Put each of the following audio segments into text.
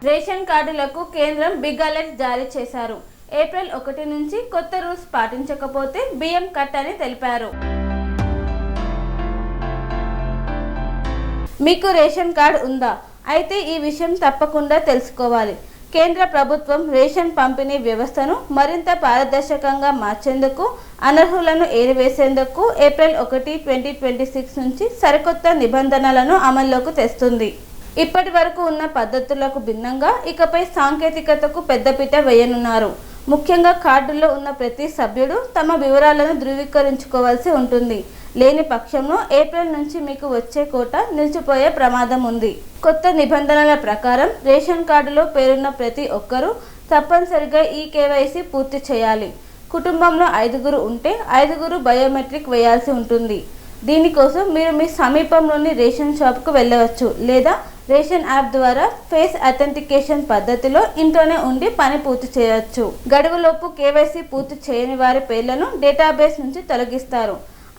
Ration కార్డులకు కేంద్రం big alert జారీ చేశారు. ఏప్రిల్ 1 నుంచి కొత్త రూల్స్ పాటించకపోతే బియ్యం కట్ అని తెలిపారు. మీకు రేషన్ కార్డు ఉందా? అయితే ఈ విషయం తప్పకుండా తెలుసుకోవాలి. కేంద్ర ప్రభుత్వం రేషన్ పంపిణీ వ్యవస్థను మరింత పారదర్శకంగా మార్చేందుకు, అనర్హులను ఏరివేసేందుకు ఏప్రిల్ 1, 2026 నుంచి సరికొత్త నిబంధనలను అమల్లోకి తెస్తుంది. ఇప్పటి వరకు ఉన్న పద్ధతులకు భిన్నంగా ఇకపై సాంకేతికతకు పెద్దపీట వేయనున్నారు. ముఖ్యంగా కార్డుల్లో ఉన్న ప్రతి సభ్యుడు తమ వివరాలను ధృవీకరించుకోవాల్సి ఉంటుంది. లేని పక్షంలో ఏప్రిల్ నుంచి మీకు వచ్చే కోట నిలిచిపోయే ప్రమాదం ఉంది. కొత్త నిబంధనల ప్రకారం రేషన్ కార్డులో పేరున్న ప్రతి ఒక్కరూ తప్పనిసరిగా ఈ కేవైసీ పూర్తి చేయాలి. కుటుంబంలో 5గురు ఉంటే 5గురు బయోమెట్రిక్ వేయాల్సి ఉంటుంది. దీనికోసం మీరు మీ సమీపంలోని రేషన్ షాప్కు వెళ్ళవచ్చు, లేదా రేషన్ యాప్ ద్వారా ఫేస్ అథెంటికేషన్ పద్ధతిలో ఇంట్లోనే ఉండి పని పూర్తి చేయవచ్చు. గడువులోపు కేవైసీ పూర్తి చేయని వారి పేర్లను డేటాబేస్ నుంచి తొలగిస్తారు.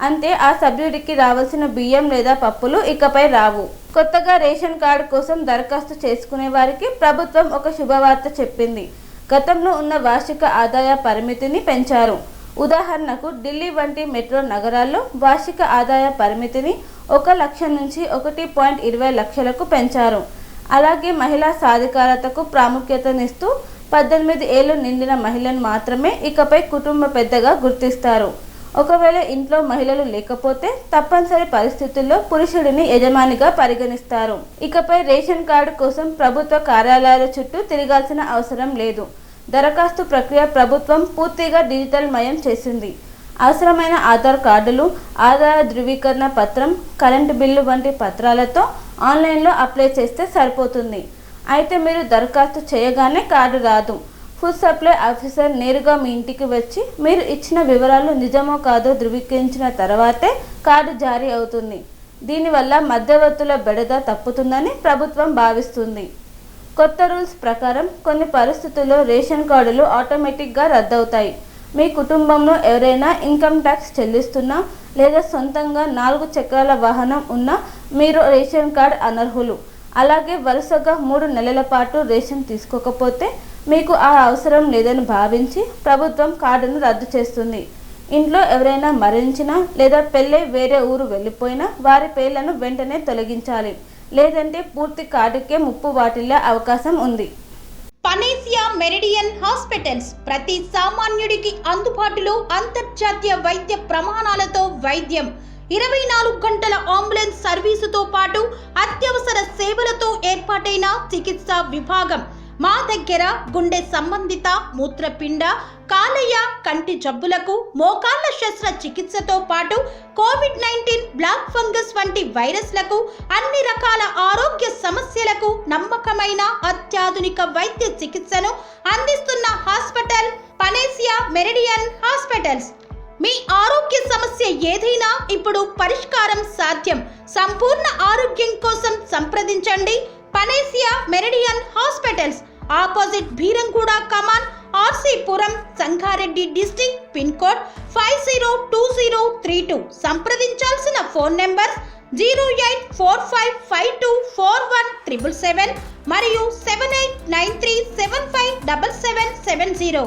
అంతే, ఆ సభ్యుడికి రావాల్సిన బియ్యం లేదా పప్పులు ఇకపై రావు. కొత్తగా రేషన్ కార్డు కోసం దరఖాస్తు చేసుకునే వారికి ప్రభుత్వం ఒక శుభవార్త చెప్పింది. గతంలో ఉన్న వార్షిక ఆదాయ పరిమితిని పెంచారు. ఉదాహరణకు ఢిల్లీ వంటి మెట్రో నగరాల్లో వార్షిక ఆదాయ పరిమితిని 1 లక్ష నుంచి 1.20 లక్షలకు పెంచారు. అలాగే మహిళా సాధికారతకు ప్రాముఖ్యతనిస్తూ 18 ఏళ్లు నిండిన మహిళను మాత్రమే ఇకపై కుటుంబ పెద్దగా గుర్తిస్తారు. ఒకవేళ ఇంట్లో మహిళలు లేకపోతే తప్పనిసరి పరిస్థితుల్లో పురుషుడిని యజమానిగా పరిగణిస్తారు. ఇకపై రేషన్ కార్డు కోసం ప్రభుత్వ కార్యాలయాల చుట్టూ తిరగాల్సిన అవసరం లేదు. దరఖాస్తు ప్రక్రియ ప్రభుత్వం పూర్తిగా డిజిటల్ మయం చేసింది. అవసరమైన ఆధార్ కార్డులు, ఆదాయ ధృవీకరణ పత్రం, కరెంటు బిల్లు వంటి పత్రాలతో ఆన్లైన్లో అప్లై చేస్తే సరిపోతుంది. అయితే మీరు దరఖాస్తు చేయగానే కార్డు రాదు. ఫుడ్ సప్లై ఆఫీసర్ నేరుగా మీ ఇంటికి వచ్చి మీరు ఇచ్చిన వివరాలు నిజమో కాదో ధృవీకరించిన తర్వాతే కార్డు జారీ అవుతుంది. దీనివల్ల మధ్యవర్తుల బెడద తప్పుతుందని ప్రభుత్వం భావిస్తుంది. కొత్త రూల్స్ ప్రకారం కొన్ని పరిస్థితుల్లో రేషన్ కార్డులు ఆటోమేటిక్గా రద్దవుతాయి. మీ కుటుంబంలో ఎవరైనా ఇన్కమ్ ట్యాక్స్ చెల్లిస్తున్నా లేదా సొంతంగా 4 చక్రాల వాహనం ఉన్నా మీరు రేషన్ కార్డు అనర్హులు. అలాగే వరుసగా 3 నెలల పాటు రేషన్ తీసుకోకపోతే మీకు ఆ అవసరం లేదని భావించి ప్రభుత్వం కార్డును రద్దు చేస్తుంది. ఇంట్లో ఎవరైనా మరణించినా లేదా పెళ్ళై వేరే ఊరు వెళ్ళిపోయినా వారి పేర్లను వెంటనే తొలగించాలి. లేదంటే పూర్తి కార్డుకే ముప్పు వాటిల్లే అవకాశం ఉంది. పనేసియా మెరిడియన్ హాస్పిటల్స్ ప్రతి సామాన్యుడికి అందుబాటులో అంతర్జాతీయ వైద్య ప్రమాణాలతో వైద్యం, 24 గంటల అంబులెన్స్ సర్వీసుతో పాటు అత్యవసర సేవలతో ఏర్పాటైన చికిత్సా విభాగం. మా దగ్గర గుండె సంబంధిత, మూత్రపిండ, కాలేయ, కంటి జబ్బులకు, మోకాళ్ల శస్త్రచికిత్సతో పాటు కోవిడ్-19, బ్లాక్ ఫంగస్ వంటి వైరస్లకు, అన్ని రకాల ఆరోగ్య సమస్యలకు నమ్మకమైన అత్యాధునిక వైద్య చికిత్సను అందిస్తున్న హాస్పిటల్ పనేసియా మెరిడియన్ హాస్పిటల్స్. మీ ఆరోగ్య సమస్య ఏదైనా ఇప్పుడు పరిష్కారం సాధ్యం. సంపూర్ణ ఆరోగ్యం కోసం సంప్రదించండి Panacea Meridian hospitals. Opposite Bheeramguda Kaman, RC Puram, Sangareddy district. Pin code 502032. సంప్రదించాల్సిన ఫోన్ నెంబర్ 0845524177 మరియు 7893757770.